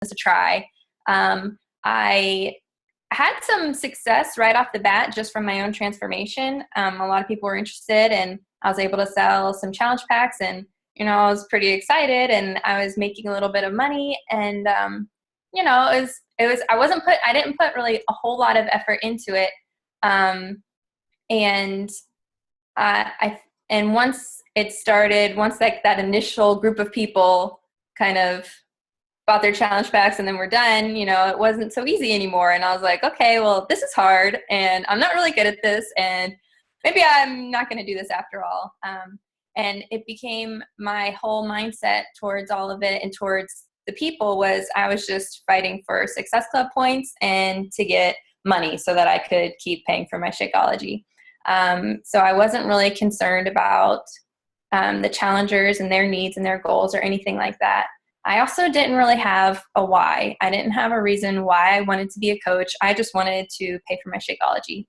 a try. I had some success right off the bat just from my own transformation. A lot of people were interested, and I was able to sell some challenge packs, and I was pretty excited, and I was making a little bit of money, and I didn't put really a whole lot of effort into it. And once it started, once like that initial group of people kind of bought their challenge packs and then we're done, it wasn't so easy anymore. And I was like, okay, well, this is hard and I'm not really good at this, and maybe I'm not going to do this after all. And it became my whole mindset towards all of it and towards the people was I was just fighting for Success Club points and to get money so that I could keep paying for my Shakeology. So I wasn't really concerned about the challengers and their needs and their goals or anything like that. I also didn't really have a why. I didn't have a reason why I wanted to be a coach. I just wanted to pay for my Shakeology.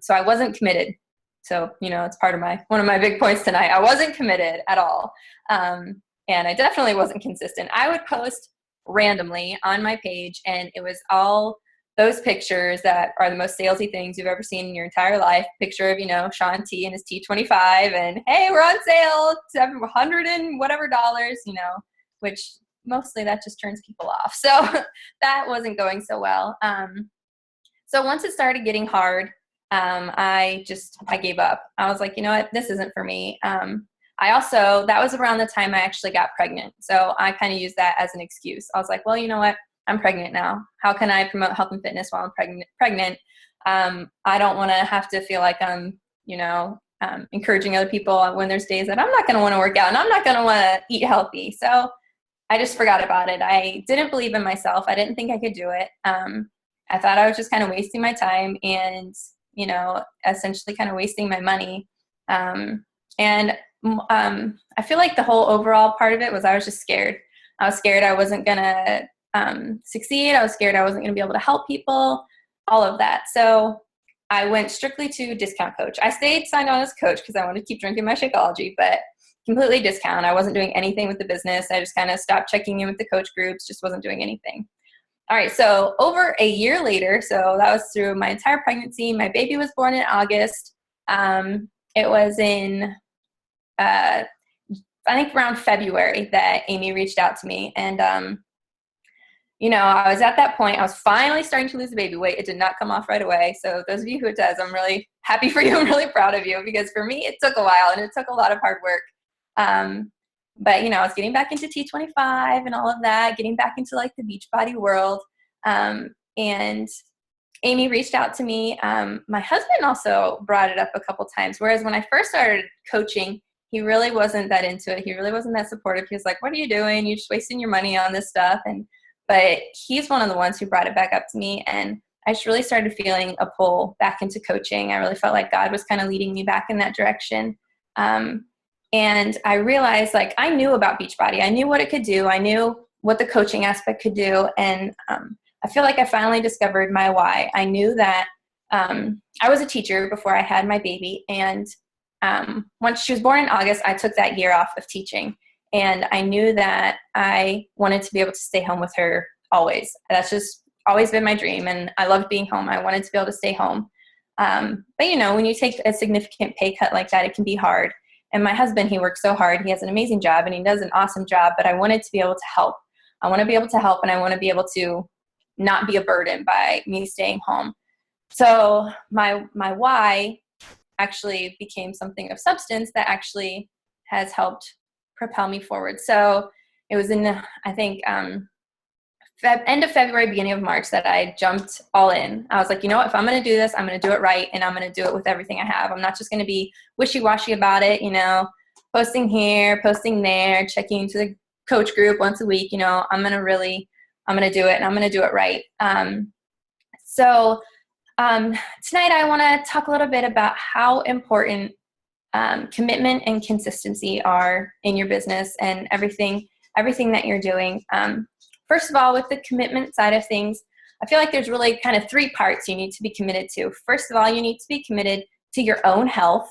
So I wasn't committed. So, it's part of one of my big points tonight. I wasn't committed at all. And I definitely wasn't consistent. I would post randomly on my page, and it was all those pictures that are the most salesy things you've ever seen in your entire life. Picture of, Sean T and his T25 and, hey, we're on sale, $700 and whatever dollars, which mostly that just turns people off. So that wasn't going so well. So once it started getting hard, I gave up. I was like, you know what, this isn't for me. That was around the time I actually got pregnant. So I kind of used that as an excuse. I was like, well, you know what? I'm pregnant now. How can I promote health and fitness while I'm pregnant? I don't want to have to feel like I'm, encouraging other people when there's days that I'm not going to want to work out and I'm not going to want to eat healthy. So I just forgot about it. I didn't believe in myself. I didn't think I could do it. I thought I was just kind of wasting my time and, essentially kind of wasting my money. I feel like the whole overall part of it was I was just scared. I was scared I wasn't going to succeed. I was scared I wasn't going to be able to help people, all of that. So I went strictly to discount coach. I stayed signed on as coach because I wanted to keep drinking my Shakeology, but completely discount. I wasn't doing anything with the business. I just kind of stopped checking in with the coach groups, just wasn't doing anything. All right. So over a year later, so that was through my entire pregnancy. My baby was born in August. It was in, I think around February that Amy reached out to me. And, I was at that point, I was finally starting to lose the baby weight. It did not come off right away. So those of you who it does, I'm really happy for you. I'm really proud of you because for me, it took a while and it took a lot of hard work. But, I was getting back into T25 and all of that, getting back into like the Beachbody world. And Amy reached out to me. My husband also brought it up a couple times. Whereas when I first started coaching, he really wasn't that into it. He really wasn't that supportive. He was like, what are you doing? You're just wasting your money on this stuff. But he's one of the ones who brought it back up to me. And I just really started feeling a pull back into coaching. I really felt like God was kind of leading me back in that direction. And I realized I knew about Beachbody. I knew what it could do. I knew what the coaching aspect could do. And I feel like I finally discovered my why. I knew that I was a teacher before I had my baby. And once she was born in August, I took that year off of teaching. And I knew that I wanted to be able to stay home with her always. That's just always been my dream. And I loved being home. I wanted to be able to stay home. But when you take a significant pay cut like that, it can be hard. And my husband, he works so hard. He has an amazing job and he does an awesome job, but I wanted to be able to help. I want to be able to help and I want to be able to not be a burden by me staying home. So my why actually became something of substance that actually has helped propel me forward. So it was in, I think, end of February, beginning of March that I jumped all in. I was like, if I'm going to do this, I'm going to do it right. And I'm going to do it with everything I have. I'm not just going to be wishy-washy about it, posting here, posting there, checking into the coach group once a week. I'm going to do it and I'm going to do it right. So tonight I want to talk a little bit about how important commitment and consistency are in your business and everything that you're doing. First of all, with the commitment side of things, I feel like there's really kind of three parts you need to be committed to. First of all, you need to be committed to your own health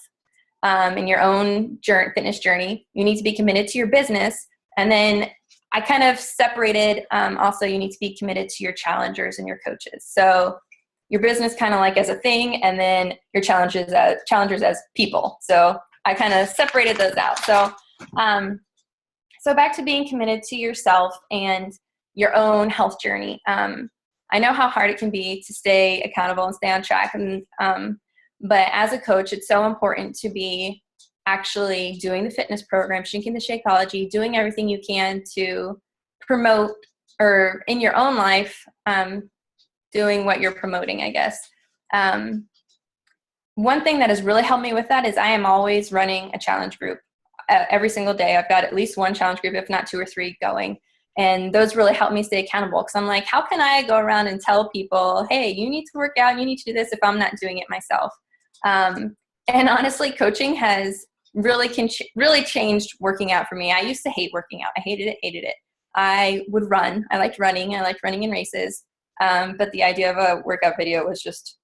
and your own fitness journey. You need to be committed to your business. And then I kind of separated, also you need to be committed to your challengers and your coaches. So your business kind of like as a thing, and then your challengers as people. So I kind of separated those out. So, so back to being committed to yourself and your own health journey. I know how hard it can be to stay accountable and stay on track. And, but as a coach, it's so important to be actually doing the fitness program, drinking the Shakeology, doing everything you can to promote, or in your own life, doing what you're promoting, I guess. One thing that has really helped me with that is I am always running a challenge group. Every single day I've got at least one challenge group, if not 2 or 3 going. And those really help me stay accountable, because I'm like, how can I go around and tell people, hey, you need to work out, you need to do this, if I'm not doing it myself? And honestly, coaching has really changed working out for me. I used to hate working out. I hated it. I would run. I liked running in races. But the idea of a workout video was just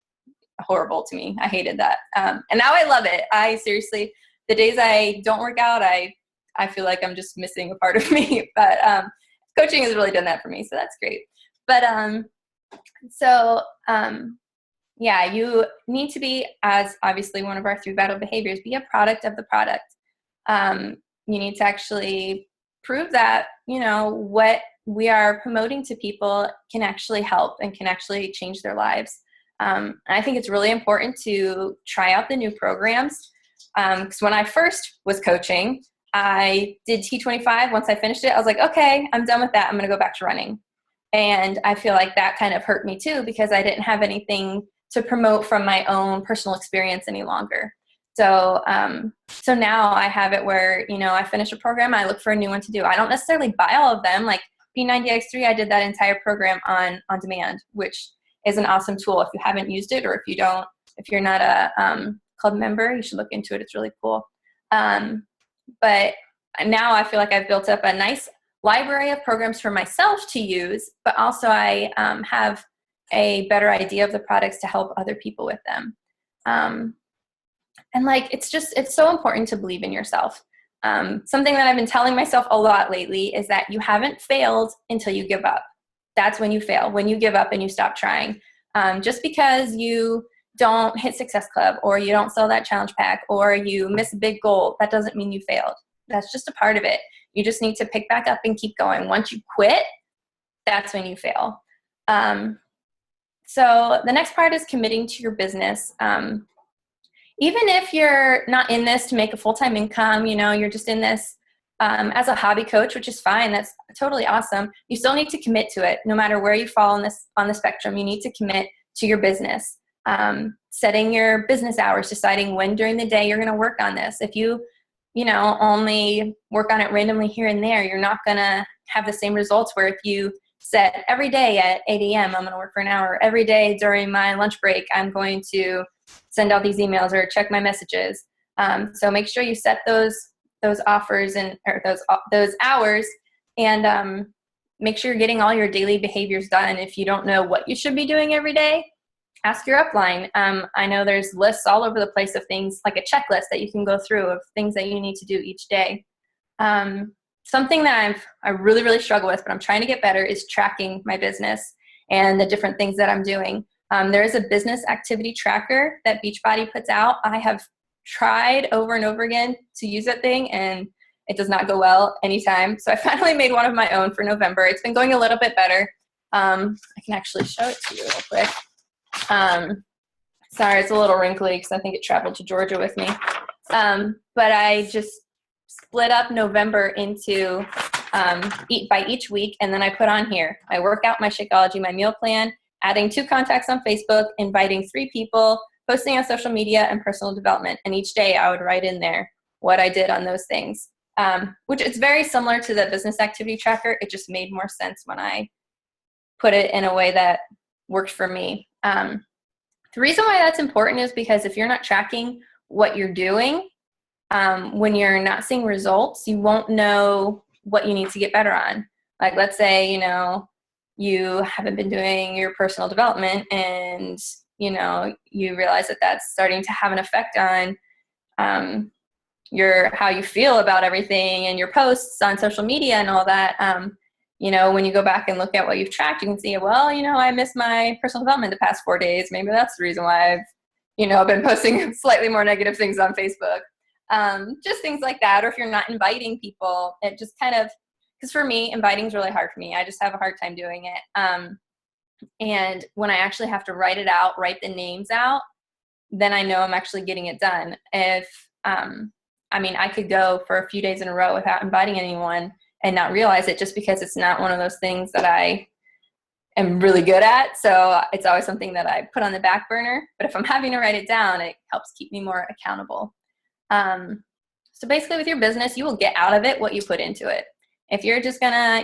horrible to me. I hated that. And now I love it. I seriously, the days I don't work out, I feel like I'm just missing a part of me. But coaching has really done that for me, so that's great. But yeah, you need to be, as obviously one of our 3 vital behaviors, be a product of the product. You need to actually prove that, what we are promoting to people can actually help and can actually change their lives. I think it's really important to try out the new programs. Because when I first was coaching, I did T25. Once I finished it, I was like, okay, I'm done with that. I'm going to go back to running. And I feel like that kind of hurt me too, because I didn't have anything to promote from my own personal experience any longer. So, so now I have it where, I finish a program, I look for a new one to do. I don't necessarily buy all of them. Like P90X3, I did that entire program on demand, which is an awesome tool. If you haven't used it, or if you're not a club member, you should look into it. It's really cool. But now I feel like I've built up a nice library of programs for myself to use, but also I have a better idea of the products to help other people with them. And like, it's so important to believe in yourself. Something that I've been telling myself a lot lately is that you haven't failed until you give up. That's when you fail, when you give up and you stop trying. Just because you don't hit Success Club, or you don't sell that challenge pack, or you miss a big goal, that doesn't mean you failed. That's just a part of it. You just need to pick back up and keep going. Once you quit, that's when you fail. So the next part is committing to your business. Even if you're not in this to make a full-time income, you're just in this as a hobby coach, which is fine. That's totally awesome. You still need to commit to it. No matter where you fall on the spectrum, you need to commit to your business. Setting your business hours, deciding when during the day you're going to work on this. If you only work on it randomly here and there, you're not going to have the same results where if you set every day at 8 a.m., I'm going to work for an hour. Every day during my lunch break, I'm going to send out these emails or check my messages. So make sure you set those offers or those hours, and make sure you're getting all your daily behaviors done. If you don't know what you should be doing every day, ask your upline. I know there's lists all over the place of things, like a checklist that you can go through of things that you need to do each day. Something that I really, really struggle with, but I'm trying to get better, is tracking my business and the different things that I'm doing. There is a business activity tracker that Beachbody puts out. I have tried over and over again to use that thing, and it does not go well anytime. So I finally made one of my own for November. It's been going a little bit better. I can actually show it to you real quick. Sorry, it's a little wrinkly because I think it traveled to Georgia with me. But I just split up November into by each week, and then I put on here my workout, my Shakeology, my meal plan, adding 2 contacts on Facebook, inviting 3 people, posting on social media, and personal development. And each day I would write in there what I did on those things, which is very similar to the business activity tracker. It just made more sense when I put it in a way that worked for me. The reason why that's important is because if you're not tracking what you're doing, when you're not seeing results, you won't know what you need to get better on. Like, let's say, you haven't been doing your personal development, and, you realize that that's starting to have an effect on how you feel about everything and your posts on social media and all that. When you go back and look at what you've tracked, you can see, well, I missed my personal development the past 4 days. Maybe that's the reason why I've, been posting slightly more negative things on Facebook. Just things like that. Or if you're not inviting people, it just kind of, because for me, inviting is really hard for me. I just have a hard time doing it. And when I actually have to write it out, write the names out, then I know I'm actually getting it done. If, I could go for a few days in a row without inviting anyone and not realize it, just because it's not one of those things that I am really good at. So it's always something that I put on the back burner. But if I'm having to write it down, it helps keep me more accountable. So basically with your business, you will get out of it what you put into it. If you're just gonna,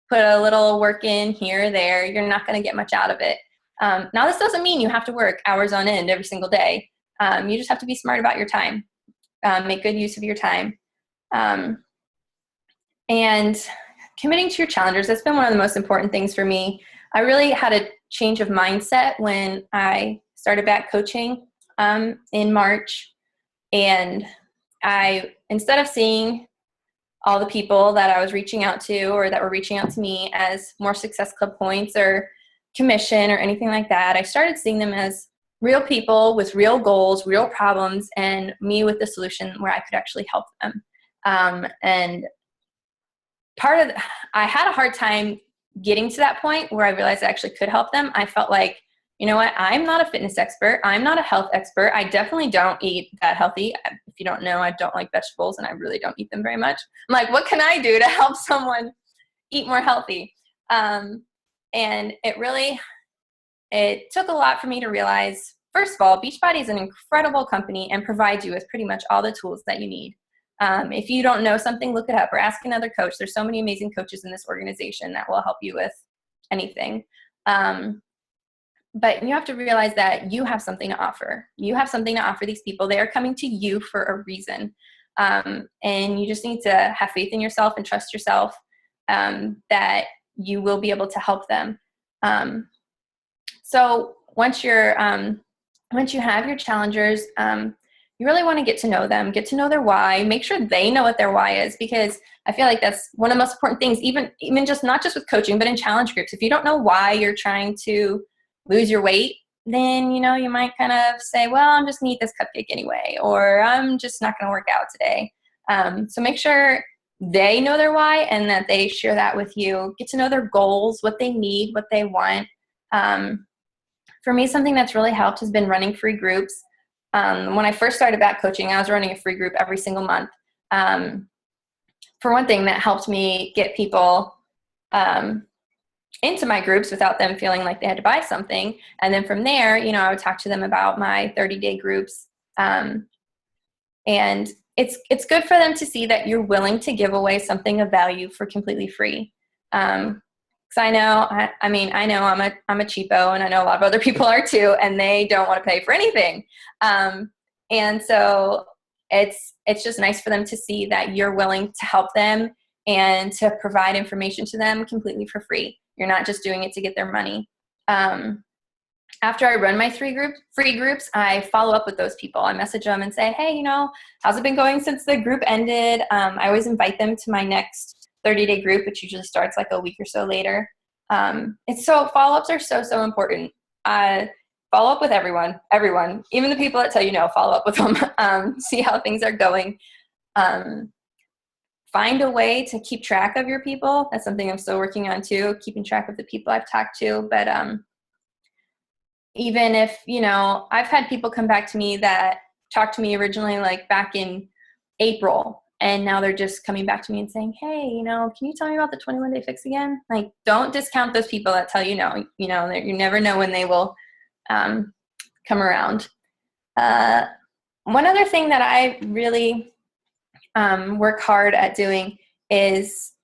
put a little work in here or there, you're not gonna get much out of it. Now this doesn't mean you have to work hours on end every single day. You just have to be smart about your time. Make good use of your time. And committing to your challenges, that's been one of the most important things for me. I really had a change of mindset when I started back coaching in March. And instead of seeing all the people that I was reaching out to or that were reaching out to me as more Success Club points or commission or anything like that, I started seeing them as real people with real goals, real problems, and me with the solution where I could actually help them. And I had a hard time getting to that point where I realized I actually could help them. I felt like, you know what, I'm not a fitness expert. I'm not a health expert. I definitely don't eat that healthy. If you don't know, I don't like vegetables and I really don't eat them very much. I'm like, what can I do to help someone eat more healthy? And it took a lot for me to realize, first of all, Beachbody is an incredible company and provides you with pretty much all the tools that you need. If you don't know something, look it up or ask another coach. There's so many amazing coaches in this organization that will help you with anything. But you have to realize that you have something to offer. You have something to offer these people. They are coming to you for a reason. And you just need to have faith in yourself and trust yourself that you will be able to help them. So once you have your challengers, you really want to get to know them, get to know their why, make sure they know what their why is, because I feel like that's one of the most important things, even just not just with coaching, but in challenge groups. If you don't know why you're trying to lose your weight, then, you might kind of say, well, I'm just going to eat this cupcake anyway, or I'm just not going to work out today. So make sure they know their why and that they share that with you. Get to know their goals, what they need, what they want. For me, something that's really helped has been running free groups. When I first started back coaching, I was running a free group every single month. For one thing, that helped me get people into my groups without them feeling like they had to buy something. And then from there, I would talk to them about my 30-day groups. And it's good for them to see that you're willing to give away something of value for completely free. Because I know I'm a cheapo, and I know a lot of other people are too, and they don't want to pay for anything. And so it's just nice for them to see that you're willing to help them and to provide information to them completely for free. You're not just doing it to get their money. After I run my free groups, I follow up with those people. I message them and say, hey, how's it been going since the group ended? I always invite them to my next 30-day group, which usually starts like a week or so later. Follow-ups are so important. Follow up with everyone, even the people that tell you no, follow up with them, see how things are going. Find a way to keep track of your people. That's something I'm still working on too, keeping track of the people I've talked to. But even if, I've had people come back to me that talked to me originally like back in April, and now they're just coming back to me and saying, hey, can you tell me about the 21-day fix again? Like, don't discount those people that tell you no. You never know when they will come around. One other thing that I really work hard at doing is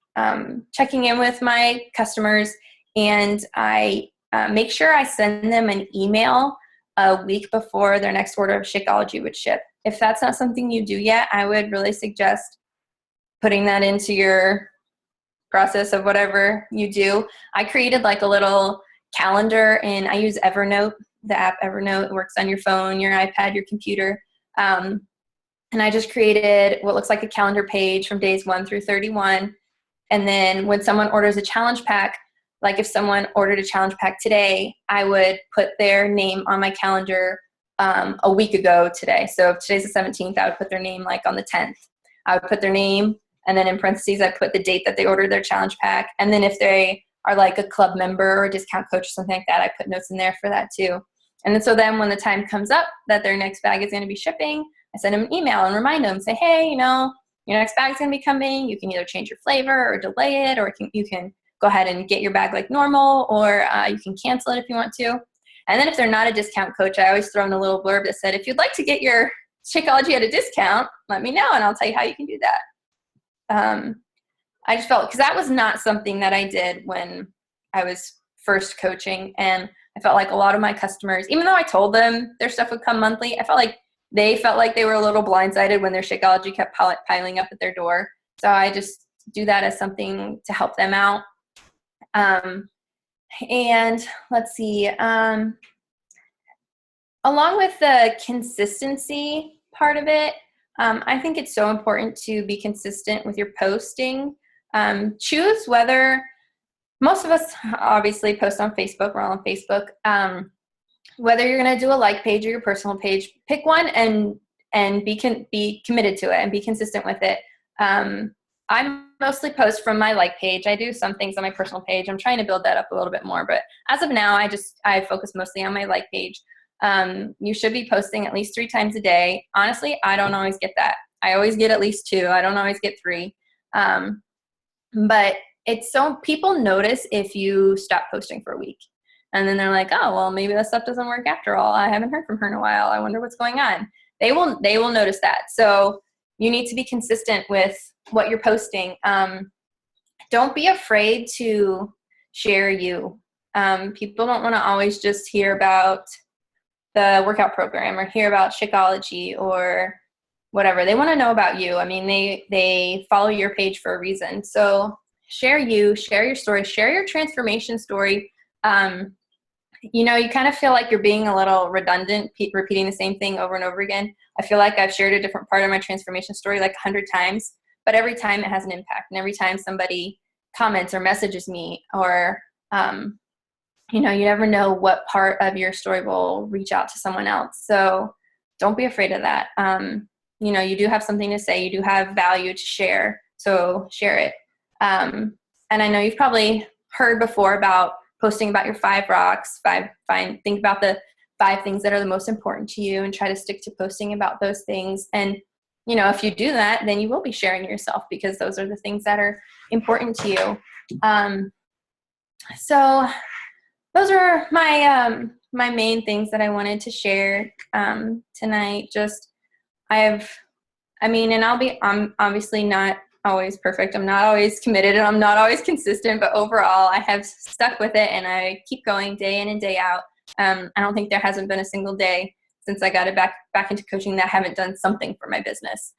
checking in with my customers, and I make sure I send them an email a week before their next order of Shakeology would ship. If that's not something you do yet, I would really suggest putting that into your process of whatever you do. I created like a little calendar, and I use Evernote, the app Evernote. It works on your phone, your iPad, your computer. And I just created what looks like a calendar page from days 1 through 31. And then when someone orders a challenge pack, like if someone ordered a challenge pack today, I would put their name on my calendar a week ago today. So if today's the 17th, I would put their name like on the 10th. I would put their name, and then in parentheses, I put the date that they ordered their challenge pack. And then if they are like a club member or a discount coach or something like that, I put notes in there for that too. And then so then when the time comes up that their next bag is going to be shipping, I send them an email and remind them, say, hey, your next bag is going to be coming. You can either change your flavor or delay it, or you can go ahead and get your bag like normal, or you can cancel it if you want to. And then if they're not a discount coach, I always throw in a little blurb that said, if you'd like to get your Shakeology at a discount, let me know and I'll tell you how you can do that. I just felt, because that was not something that I did when I was first coaching. And I felt like a lot of my customers, even though I told them their stuff would come monthly, I felt like they were a little blindsided when their Shakeology kept piling up at their door. So I just do that as something to help them out. And let's see, along with the consistency part of it, I think it's so important to be consistent with your posting. Choose whether, most of us obviously post on Facebook, we're all on Facebook. Whether you're going to do a like page or your personal page, pick one and be committed to it and be consistent with it. I mostly post from my like page. I do some things on my personal page. I'm trying to build that up a little bit more, but as of now, I focus mostly on my like page. You should be posting at least 3 times a day. Honestly, I don't always get that. I always get at least 2. I don't always get 3. But it's so people notice if you stop posting for a week. And then they're like, oh, well, maybe that stuff doesn't work after all. I haven't heard from her in a while. I wonder what's going on. They will notice that. So you need to be consistent with what you're posting. Don't be afraid to share you. People don't want to always just hear about the workout program or hear about Shakeology or whatever. They want to know about you. I mean, they follow your page for a reason. So share you, share your story, share your transformation story. You kind of feel like you're being a little redundant, repeating the same thing over and over again. I feel like I've shared a different part of my transformation story like 100 times, but every time it has an impact. And every time somebody comments or messages me or, you never know what part of your story will reach out to someone else. So don't be afraid of that. You do have something to say. You do have value to share. So share it. And I know you've probably heard before about posting about your 5 rocks. Think about the 5 things that are the most important to you and try to stick to posting about those things. And, if you do that, then you will be sharing yourself because those are the things that are important to you. So those are my main things that I wanted to share tonight. I'm obviously not always perfect. I'm not always committed and I'm not always consistent, but overall I have stuck with it and I keep going day in and day out. I don't think there hasn't been a single day since I got it back into coaching that I haven't done something for my business.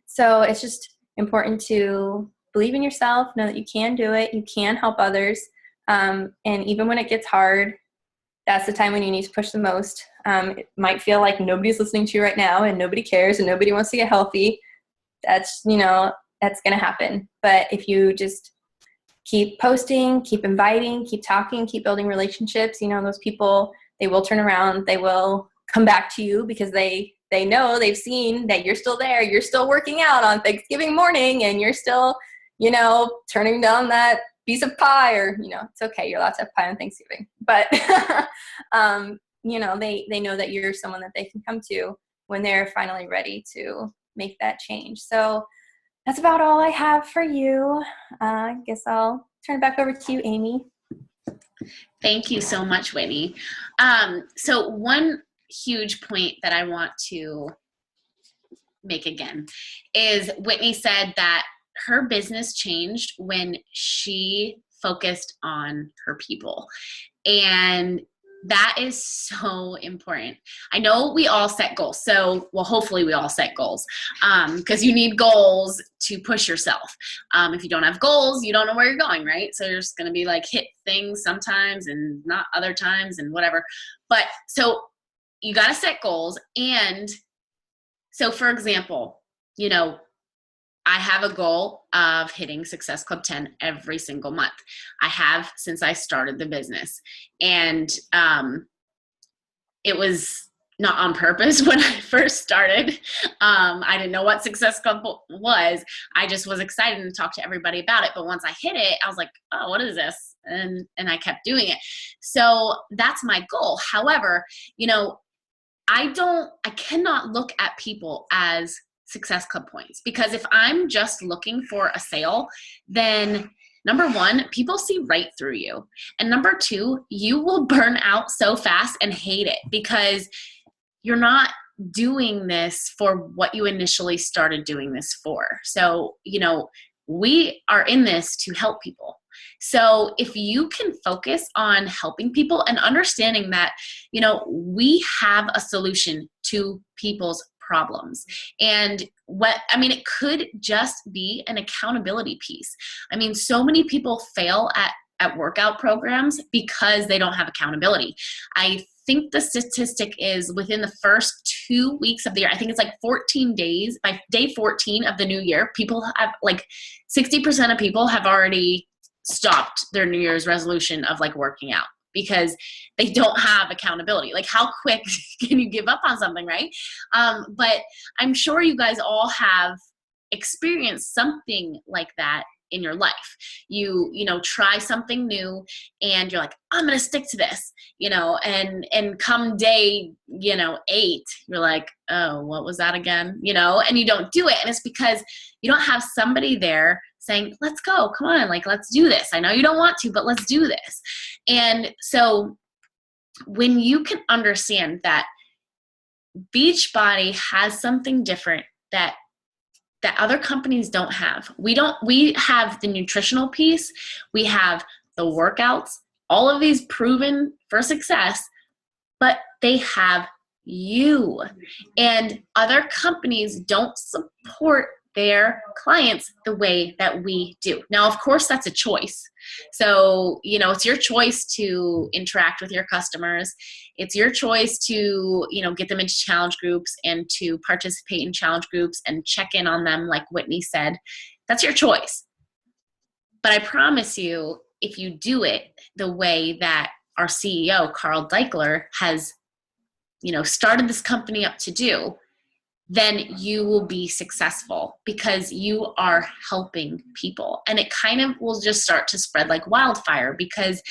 So it's just important to believe in yourself, know that you can do it, you can help others. And even when it gets hard, that's the time when you need to push the most. It might feel like nobody's listening to you right now and nobody cares and nobody wants to get healthy. That's going to happen. But if you just keep posting, keep inviting, keep talking, keep building relationships, those people, they will turn around. They will come back to you because they know, they've seen that you're still there. You're still working out on Thanksgiving morning and you're still, turning down that piece of pie or, it's okay. You're allowed to have pie on Thanksgiving. But, they know that you're someone that they can come to when they're finally ready to make that change. So that's about all I have for you. I guess I'll turn it back over to you, Amy. Thank you so much, Whitney. So one huge point that I want to make again is Whitney said that her business changed when she focused on her people. And that is so important. I know we all set goals. Hopefully we all set goals because you need goals to push yourself. If you don't have goals, you don't know where you're going, right? So you're just going to be like hit things sometimes and not other times and whatever. But so you got to set goals, and So for example, you know, I have a goal of hitting Success Club 10 every single month. I have since I started the business. And it was not on purpose when I first started. I didn't know what Success Club was. I just was excited and talked to everybody about it. But once I hit it, I was like, oh, what is this? And I kept doing it. So that's my goal. However, you know, I cannot look at people as Success Club points, because if I'm just looking for a sale, then number one, people see right through you. And number two, you will burn out so fast and hate it because you're not doing this for what you initially started doing this for. So, you know, we are in this to help people. So if you can focus on helping people and understanding that, you know, we have a solution to people's problems. And it could just be an accountability piece. I mean, so many people fail at workout programs because they don't have accountability. I think the statistic is within the first 2 weeks of the year, I think it's like 14 days, by day 14 of the new year, people have like 60% of people have already stopped their New Year's resolution of like working out because they don't have accountability. Like how quick can you give up on something, right? But I'm sure you guys all have experienced something like that in your life. You know, try something new and you're like, I'm going to stick to this, you know, and come day, you know, 8, you're like, oh, what was that again? You know, and you don't do it. And it's because you don't have somebody there saying, let's go, come on, like, let's do this. I know you don't want to, but let's do this. And so when you can understand that Beachbody has something different that other companies don't have. We have the nutritional piece, we have the workouts, all of these proven for success, but they have you. And other companies don't support their clients the way that we do. Now, of course, that's a choice. So, you know, it's your choice to interact with your customers. It's your choice to, you know, get them into challenge groups and to participate in challenge groups and check in on them, like Whitney said. That's your choice. But I promise you, if you do it the way that our CEO, Carl Deichler, has, you know, started this company up to do, then you will be successful because you are helping people. And it kind of will just start to spread like wildfire, because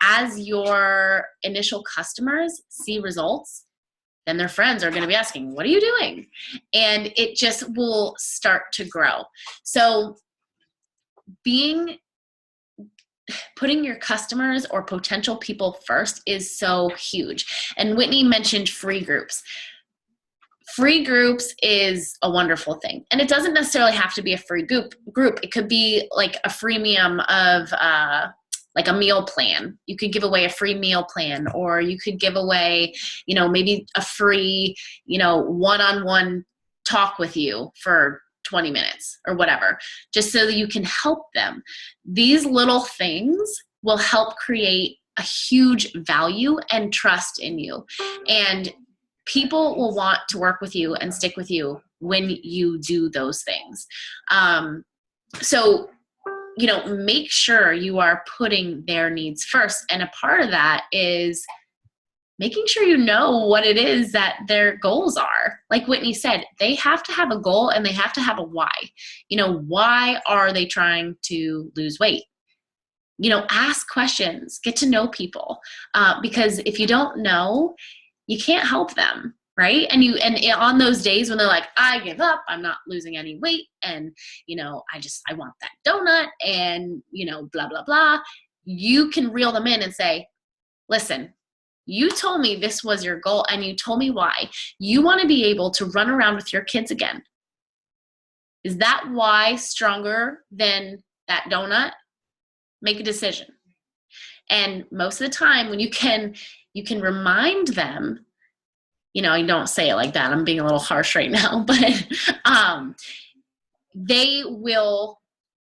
as your initial customers see results, then their friends are going to be asking, what are you doing? And it just will start to grow. So putting your customers or potential people first is so huge. And Whitney mentioned free groups. Free groups is a wonderful thing. And it doesn't necessarily have to be a free group. It could be like a freemium of like a meal plan. You could give away a free meal plan, or you could give away, you know, maybe a free, you know, one-on-one talk with you for 20 minutes or whatever, just so that you can help them. These little things will help create a huge value and trust in you. And people will want to work with you and stick with you when you do those things. So, you know, make sure you are putting their needs first. And a part of that is making sure you know what it is that their goals are. Like Whitney said, they have to have a goal and they have to have a why. You know, why are they trying to lose weight? You know, ask questions, get to know people. Because if you don't know, you can't help them, right? And on those days when they're like, I give up, I'm not losing any weight, and, you know, I want that donut, and, you know, blah, blah, blah, you can reel them in and say, listen, you told me this was your goal, and you told me why. You want to be able to run around with your kids again. Is that why stronger than that donut? Make a decision. And most of the time when you can remind them, you know, I don't say it like that, I'm being a little harsh right now, but they will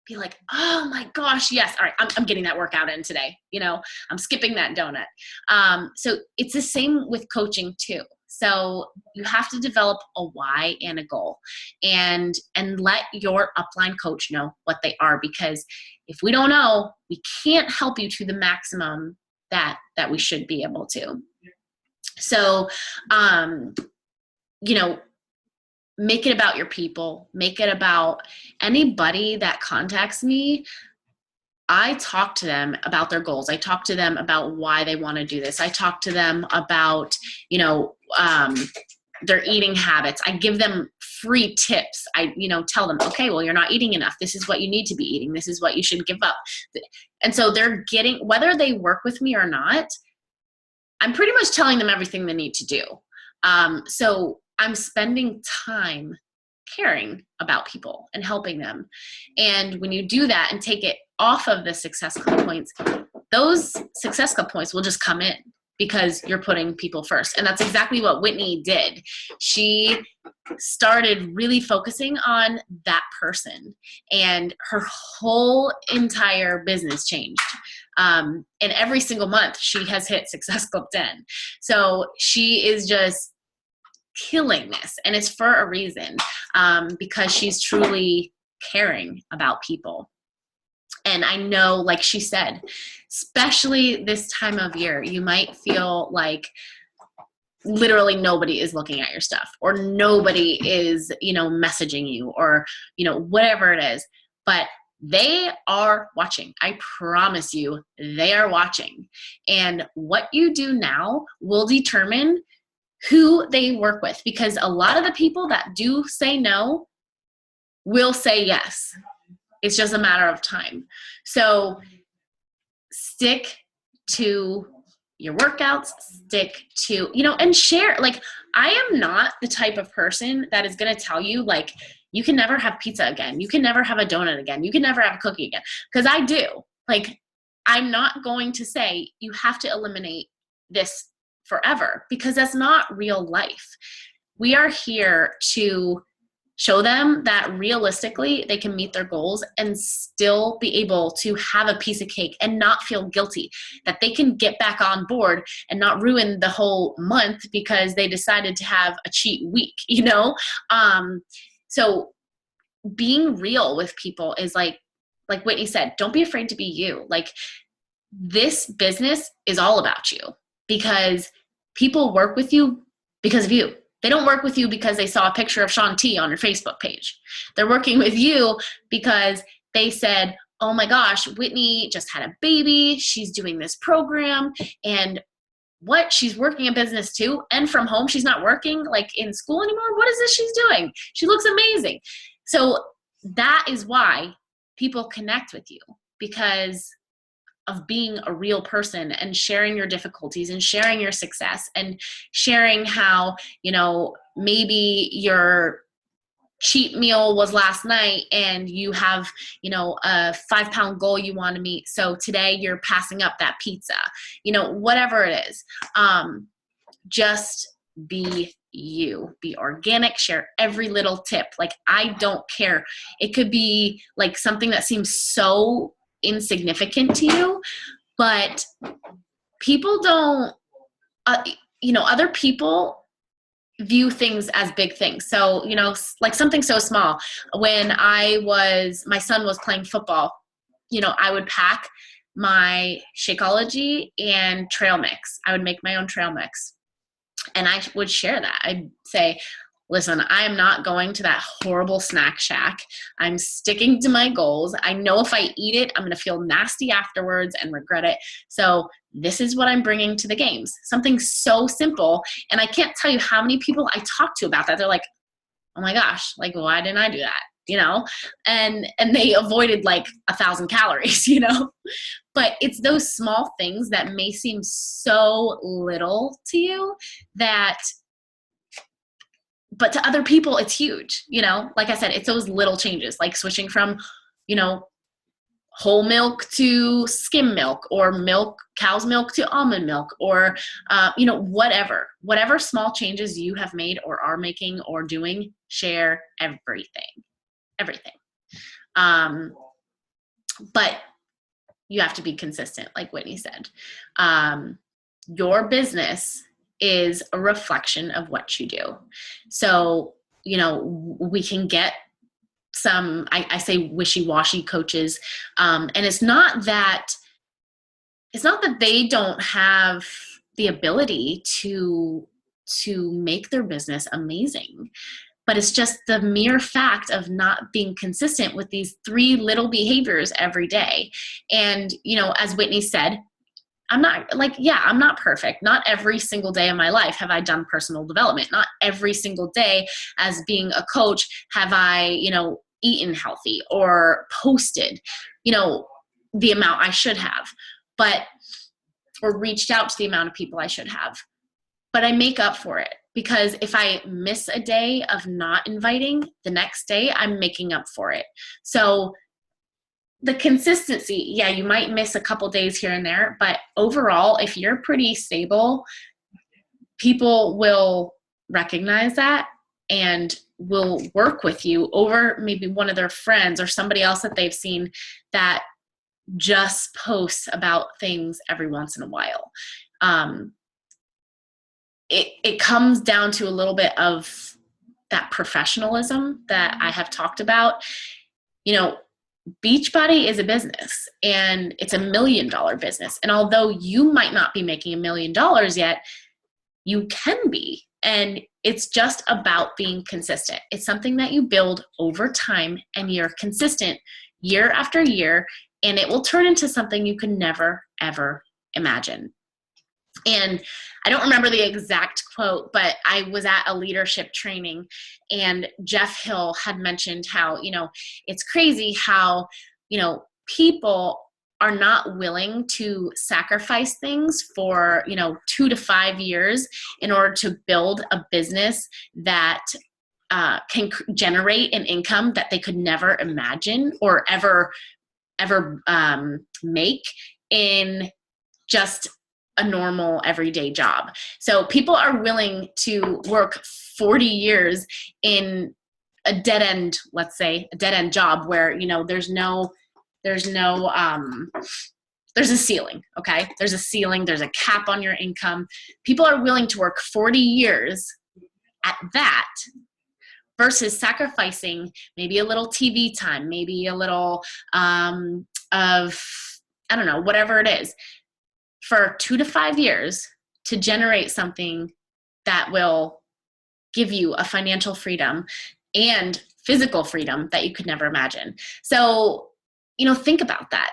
be like, oh my gosh, yes, all right, I'm getting that workout in today. You know, I'm skipping that donut. So it's the same with coaching too. So you have to develop a why and a goal, and let your upline coach know what they are, because if we don't know, we can't help you to the maximum that we should be able to. So, you know, make it about your people, make it about anybody that contacts me. I talk to them about their goals. I talk to them about why they want to do this. I talk to them about, you know, their eating habits. I give them free tips. I, you know, tell them, okay, well, you're not eating enough. This is what you need to be eating. This is what you should give up. And so they're getting, whether they work with me or not, I'm pretty much telling them everything they need to do. So I'm spending time caring about people and helping them. And when you do that and take it off of the Success Club points, those Success Club points will just come in because you're putting people first. And that's exactly what Whitney did. She started really focusing on that person, and her whole entire business changed. And every single month she has hit Success Club 10. So she is just killing this, and it's for a reason, because she's truly caring about people. And I know, like she said, especially this time of year, you might feel like literally nobody is looking at your stuff, or nobody is, you know, messaging you, or, you know, whatever it is. But they are watching. I promise you, they are watching. And what you do now will determine who they work with, because a lot of the people that do say no will say yes. It's just a matter of time. So stick to your workouts, stick to, you know, and share. Like, I am not the type of person that is going to tell you, like, you can never have pizza again. You can never have a donut again. You can never have a cookie again. Because I do. Like, I'm not going to say you have to eliminate this forever, because that's not real life. We are here to show them that realistically they can meet their goals and still be able to have a piece of cake and not feel guilty, that they can get back on board and not ruin the whole month because they decided to have a cheat week, you know? So being real with people is like Whitney said, don't be afraid to be you. Like, this business is all about you, because people work with you because of you. They don't work with you because they saw a picture of Shaun T on your Facebook page. They're working with you because they said, oh my gosh, Whitney just had a baby. She's doing this program, and what? She's working a business too, and from home. She's not working like in school anymore. What is this she's doing? She looks amazing. So that is why people connect with you, because of being a real person and sharing your difficulties and sharing your success and sharing how, you know, maybe your cheat meal was last night and you have, you know, a 5-pound goal you want to meet. So today you're passing up that pizza, you know, whatever it is. Just be you, be organic, share every little tip. Like, I don't care. It could be like something that seems so insignificant to you, but people don't, you know, other people view things as big things. So, you know, like something so small. When my son was playing football, you know, I would pack my Shakeology and trail mix. I would make my own trail mix, and I would share that. I'd say, listen, I'm not going to that horrible snack shack. I'm sticking to my goals. I know if I eat it, I'm going to feel nasty afterwards and regret it. So this is what I'm bringing to the games. Something so simple. And I can't tell you how many people I talk to about that. They're like, oh my gosh, like, why didn't I do that? You know, and they avoided like 1,000 calories, you know, but it's those small things that may seem so little to you but to other people, it's huge, you know? Like I said, it's those little changes, like switching from, you know, whole milk to skim milk, or cow's milk to almond milk, or, you know, whatever small changes you have made or are making or doing, share everything. But you have to be consistent, like Whitney said. Your business is a reflection of what you do. So, we can get some, I say wishy-washy coaches. And it's not that they don't have the ability to make their business amazing, but it's just the mere fact of not being consistent with these 3 little behaviors every day. And, as Whitney said, I'm not perfect. Not every single day of my life have I done personal development. Not every single day as being a coach have I, eaten healthy or posted, the amount I should have, or reached out to the amount of people I should have. But I make up for it, because if I miss a day of not inviting, the next day I'm making up for it. So the consistency, yeah, you might miss a couple days here and there, but overall, if you're pretty stable, people will recognize that and will work with you over maybe one of their friends or somebody else that they've seen that just posts about things every once in a while. It comes down to a little bit of that professionalism that I have talked about. Beachbody is a business, and it's $1 million business. And although you might not be making $1 million yet, you can be. And it's just about being consistent. It's something that you build over time, and you're consistent year after year, and it will turn into something you could never, ever imagine. And I don't remember the exact quote, but I was at a leadership training, and Jeff Hill had mentioned how, it's crazy how, people are not willing to sacrifice things for, 2 to 5 years in order to build a business that can generate an income that they could never imagine or ever make in just a normal everyday job. So people are willing to work 40 years in a dead end, let's say a dead end job where, there's a ceiling. Okay. There's a ceiling. There's a cap on your income. People are willing to work 40 years at that versus sacrificing maybe a little TV time, maybe a little, whatever it is, for 2 to 5 years to generate something that will give you a financial freedom and physical freedom that you could never imagine. So, think about that.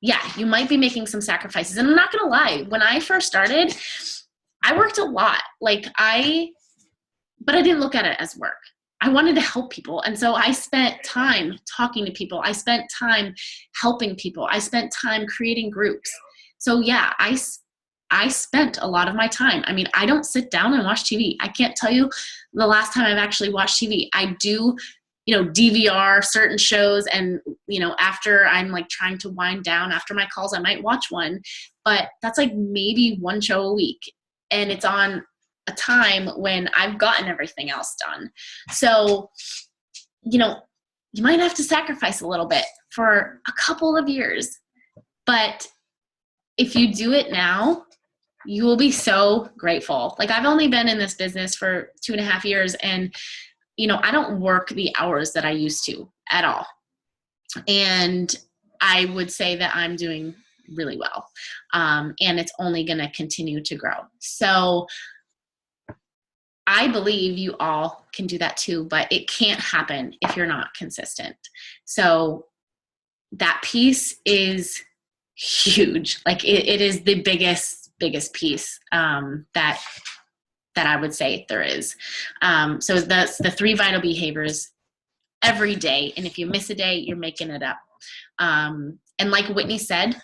Yeah, you might be making some sacrifices. And I'm not going to lie, when I first started, I worked a lot. But I didn't look at it as work. I wanted to help people. And so I spent time talking to people. I spent time helping people. I spent time creating groups. So yeah, I spent a lot of my time. I mean, I don't sit down and watch TV. I can't tell you the last time I've actually watched TV. I do, DVR certain shows, and, after I'm trying to wind down after my calls, I might watch one, but that's maybe one show a week. And it's on a time when I've gotten everything else done. So, you might have to sacrifice a little bit for a couple of years, but if you do it now, you will be so grateful. I've only been in this business for 2.5 years, and, I don't work the hours that I used to at all. And I would say that I'm doing really well. And it's only going to continue to grow. So I believe you all can do that too, but it can't happen if you're not consistent. So that piece is huge. It is the biggest piece that I would say there is. So that's the 3 vital behaviors every day. And if you miss a day, you're making it up. And like Whitney said,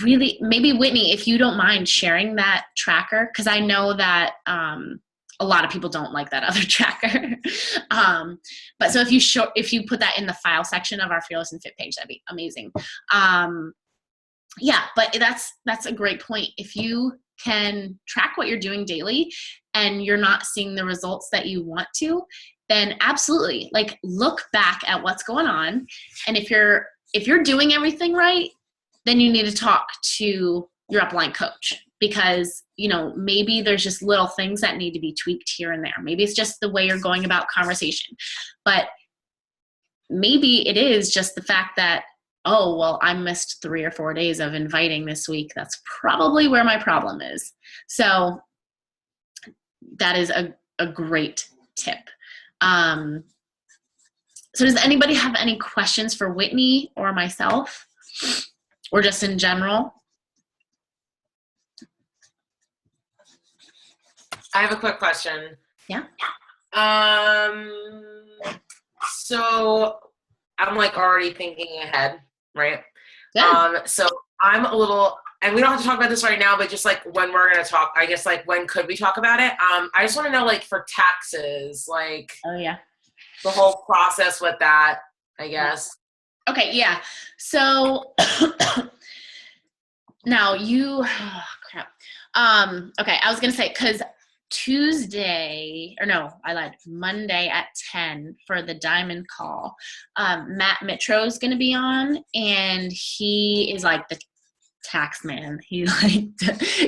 really, maybe Whitney, if you don't mind sharing that tracker, because I know that a lot of people don't like that other tracker. But so if you put that in the file section of our Fearless and Fit page, that'd be amazing. Yeah, but that's a great point. If you can track what you're doing daily and you're not seeing the results that you want to, then absolutely, look back at what's going on. And if you're doing everything right, then you need to talk to your upline coach, because, you know, maybe there's just little things that need to be tweaked here and there. Maybe it's just the way you're going about conversation, but maybe it is just the fact that, oh, well, I missed 3 or 4 days of inviting this week. That's probably where my problem is. So that is a great tip. So does anybody have any questions for Whitney or myself, or just in general? I have a quick question. Yeah. So I'm like already thinking ahead, right? Good. So I'm a little, and we don't have to talk about this right now, but just like when we're going to talk, I guess like when could we talk about it? I just want to know, like, for taxes, like Oh yeah. the whole process with that, I guess. Okay. Yeah. So now you, oh, crap. Okay. I was going to say, cause Tuesday, or no, I lied, Monday at 10 for the Diamond Call. Matt Mitro is going to be on, and he is like the tax man. He like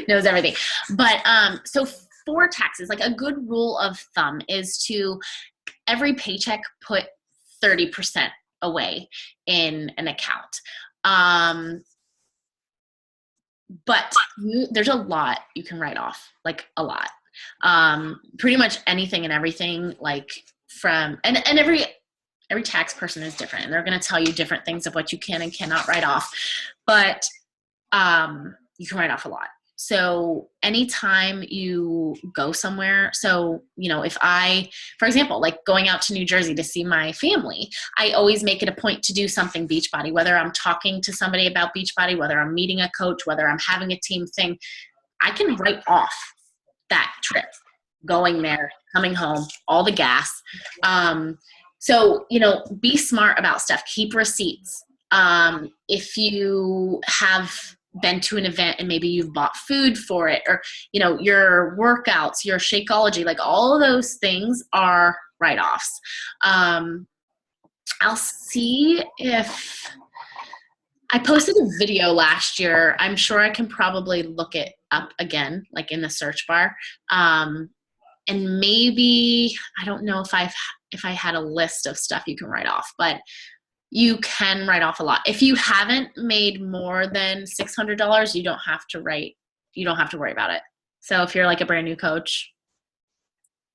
knows everything. But so for taxes, like a good rule of thumb is to every paycheck put 30% away in an account. But there's a lot you can write off, like a lot. Pretty much anything and everything, like from, and every tax person is different, and they're going to tell you different things of what you can and cannot write off, but you can write off a lot. So anytime you go somewhere, so, you know, if I, for example, like going out to New Jersey to see my family, I always make it a point to do something Beachbody, whether I'm talking to somebody about Beachbody, whether I'm meeting a coach, whether I'm having a team thing, I can write off that trip, going there, coming home, all the gas. So, you know, be smart about stuff. Keep receipts. If you have been to an event and maybe you've bought food for it, or, you know, your workouts, your Shakeology, like all of those things are write-offs. I'll see if I posted a video last year. I'm sure I can probably look it up again, like in the search bar. And maybe, I don't know if I had a list of stuff you can write off, but you can write off a lot. If you haven't made more than $600, you don't have to worry about it. So if you're like a brand new coach,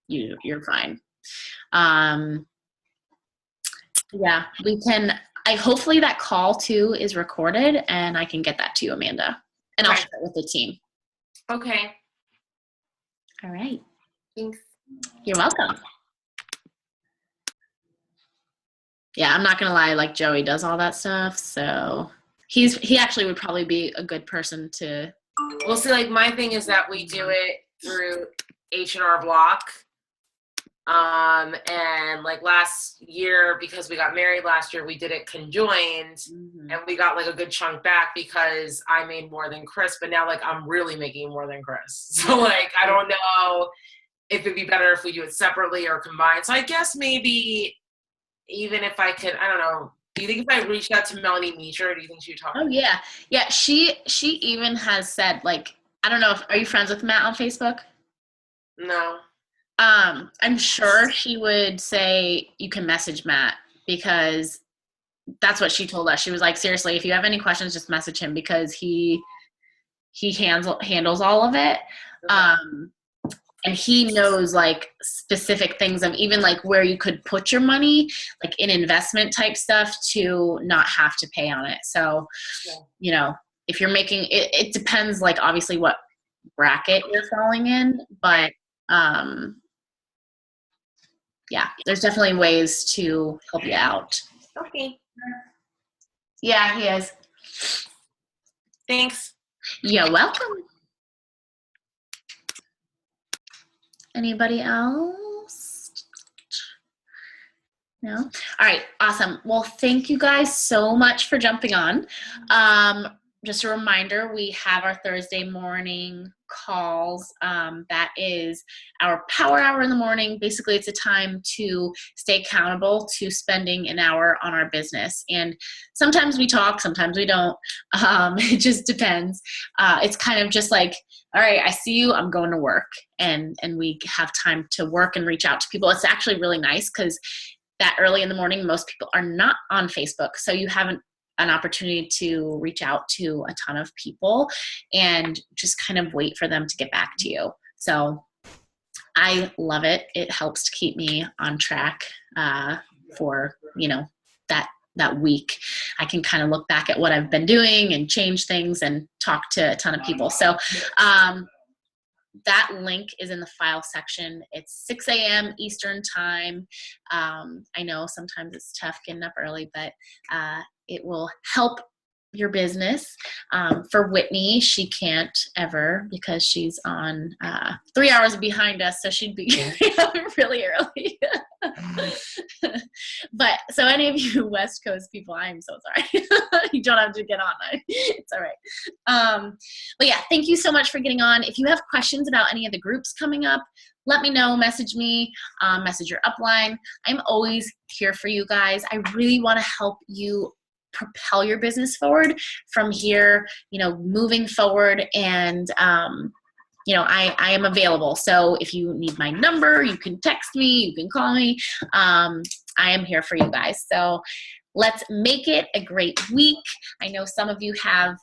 you're fine. Yeah, we can, hopefully that call too is recorded, and I can get that to you, Amanda, and I'll share it with the team. Okay. All right. Thanks. You're welcome. Yeah, I'm not gonna lie, like Joey does all that stuff, so he actually would probably be a good person to. Well, see, like my thing is that we do it through H&R Block. And like last year, because we got married last year, we did it conjoined, and we got like a good chunk back because I made more than Chris, but now like I'm really making more than Chris. So like, I don't know if it'd be better if we do it separately or combined. So I guess maybe even if I could, I don't know. Do you think if I reached out to Melanie Meacher, do you think she would talk? Oh yeah. Yeah. She even has said, like, I don't know are you friends with Matt on Facebook? No. I'm sure she would say you can message Matt, because that's what she told us. She was like, seriously, if you have any questions, just message him, because he handles all of it. Okay. And he knows like specific things of even like where you could put your money, like in investment type stuff, to not have to pay on it. So, you know, if you're making it, it depends, like obviously what bracket you're falling in, but yeah, there's definitely ways to help you out. Okay. Yeah, he is. Thanks. You're welcome. Anybody else? No? All right, awesome. Well, thank you guys so much for jumping on. just a reminder, we have our Thursday morning calls. That is our power hour in the morning. Basically, it's a time to stay accountable to spending an hour on our business. And sometimes we talk, sometimes we don't. It just depends. It's kind of just like, all right, I see you, I'm going to work. And we have time to work and reach out to people. It's actually really nice because that early in the morning, most people are not on Facebook. So you haven't an opportunity to reach out to a ton of people and just kind of wait for them to get back to you. So I love it. It helps to keep me on track for, that week. I can kind of look back at what I've been doing and change things and talk to a ton of people. So that link is in the file section. It's 6 a.m. Eastern time. I know sometimes it's tough getting up early, but it will help your business. For Whitney, she can't ever because she's on 3 hours behind us, so she'd be really early. But so any of you West Coast people, I am so sorry. You don't have to get on. It's all right. But yeah, thank you so much for getting on. If you have questions about any of the groups coming up, let me know, message me, message your upline. I'm always here for you guys. I really want to help you propel your business forward from here, moving forward. And, I am available. So if you need my number, you can text me, you can call me. I am here for you guys. So let's make it a great week. I know some of you have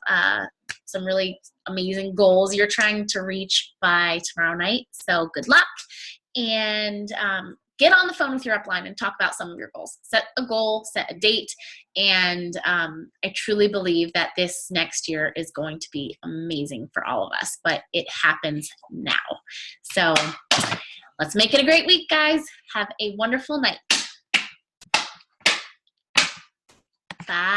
some really amazing goals you're trying to reach by tomorrow night. So good luck. And get on the phone with your upline and talk about some of your goals. Set a goal, set a date, and I truly believe that this next year is going to be amazing for all of us, but it happens now. So let's make it a great week, guys. Have a wonderful night. Bye.